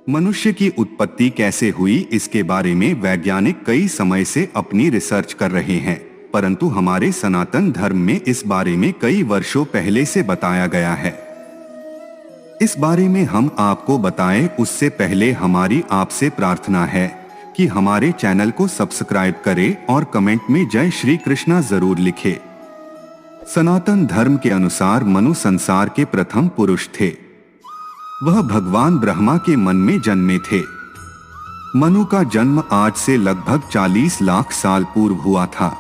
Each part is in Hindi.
मनुष्य की उत्पत्ति कैसे हुई, इसके बारे में वैज्ञानिक कई समय से अपनी रिसर्च कर रहे हैं, परंतु हमारे सनातन धर्म में इस बारे में कई वर्षों पहले से बताया गया है। इस बारे में हम आपको बताएं उससे पहले हमारी आपसे प्रार्थना है कि हमारे चैनल को सब्सक्राइब करें और कमेंट में जय श्री कृष्णा जरूर लिखें। सनातन धर्म के अनुसार मनु संसार के प्रथम पुरुष थे। वह भगवान ब्रह्मा के मन में जन्मे थे। मनु का जन्म आज से लगभग 40 लाख साल पूर्व हुआ था।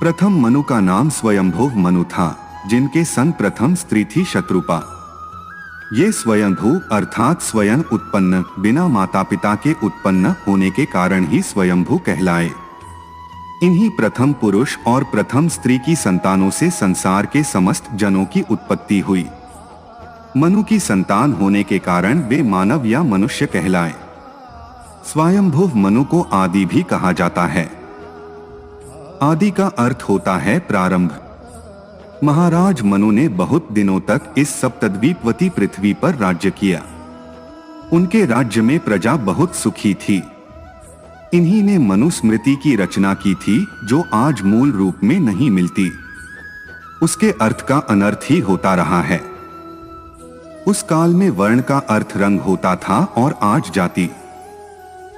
प्रथम मनु का नाम स्वयंभुव मनु था, जिनके सन प्रथम स्त्री थी शत्रुपा। ये स्वयंभू अर्थात स्वयं उत्पन्न, बिना माता पिता के उत्पन्न होने के कारण ही स्वयंभू कहलाए। इन्हीं प्रथम पुरुष और प्रथम स्त्री की संतानों से संसार के समस्त जनों की उत्पत्ति हुई। मनु की संतान होने के कारण वे मानव या मनुष्य कहलाए। स्वयंभुव मनु को आदि भी कहा जाता है। आदि का अर्थ होता है प्रारंभ। महाराज मनु ने बहुत दिनों तक इस सप्तद्वीपवती पृथ्वी पर राज्य किया। उनके राज्य में प्रजा बहुत सुखी थी। इन्हीं ने मनुस्मृति की रचना की थी, जो आज मूल रूप में नहीं मिलती। उसके अर्थ का अनर्थ ही होता रहा है। उस काल में वर्ण का अर्थ रंग होता था और आज जाति।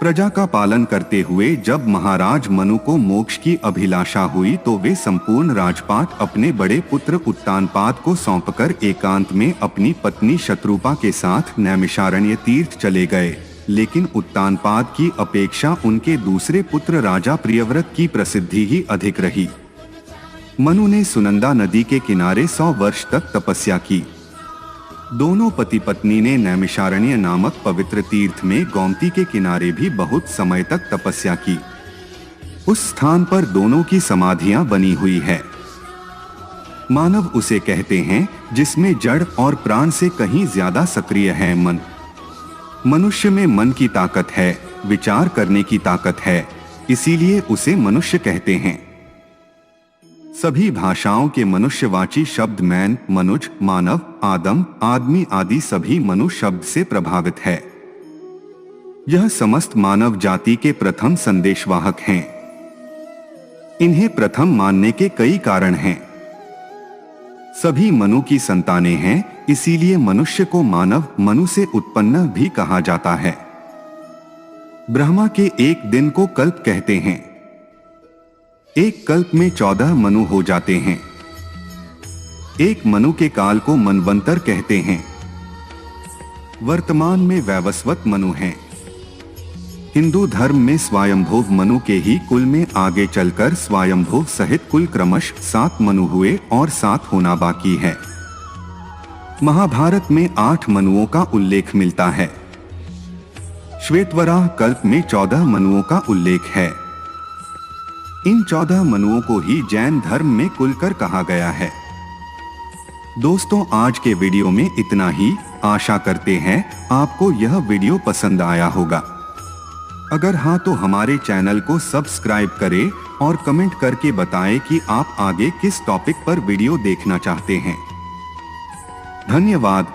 प्रजा का पालन करते हुए जब महाराज मनु को मोक्ष की अभिलाषा हुई तो वे संपूर्ण राजपाट अपने बड़े पुत्र उत्तानपाद को सौंपकर एकांत में अपनी पत्नी शत्रुपा के साथ नैमिषारण्य तीर्थ चले गए। लेकिन उत्तानपाद की अपेक्षा उनके दूसरे पुत्र राजा प्रियव्रत की प्रसिद्धि ही अधिक रही। मनु ने सुनंदा नदी के किनारे 100 वर्ष तक तपस्या की। दोनों पति पत्नी ने नैमिषारण्य नामक पवित्र तीर्थ में गोमती के किनारे भी बहुत समय तक तपस्या की। उस स्थान पर दोनों की समाधियां बनी हुई है। मानव उसे कहते हैं जिसमें जड़ और प्राण से कहीं ज्यादा सक्रिय है मन। मनुष्य में मन की ताकत है, विचार करने की ताकत है, इसीलिए उसे मनुष्य कहते हैं। सभी भाषाओं के मनुष्यवाची शब्द मैन, मनुज, मानव, आदम, आदमी आदि सभी मनु शब्द से प्रभावित है। यह समस्त मानव जाति के प्रथम संदेशवाहक हैं। इन्हें प्रथम मानने के कई कारण हैं। सभी मनु की संतानें हैं, इसीलिए मनुष्य को मानव, मनु से उत्पन्न भी कहा जाता है। ब्रह्मा के एक दिन को कल्प कहते हैं। एक कल्प में 14 मनु हो जाते हैं। एक मनु के काल को मनवंतर कहते हैं। वर्तमान में वैवस्वत मनु हैं। हिंदू धर्म में स्वयंभुव मनु के ही कुल में आगे चलकर स्वयंभुव सहित कुल क्रमश 7 मनु हुए और 7 होना बाकी है। महाभारत में 8 मनुओं का उल्लेख मिलता है। श्वेतवराह कल्प में 14 मनुओं का उल्लेख है। इन 14 मनुओं को ही जैन धर्म में कुलकर कहा गया है। दोस्तों, आज के वीडियो में इतना ही। आशा करते हैं आपको यह वीडियो पसंद आया होगा। अगर हाँ तो हमारे चैनल को सब्सक्राइब करें और कमेंट करके बताएं कि आप आगे किस टॉपिक पर वीडियो देखना चाहते हैं। धन्यवाद।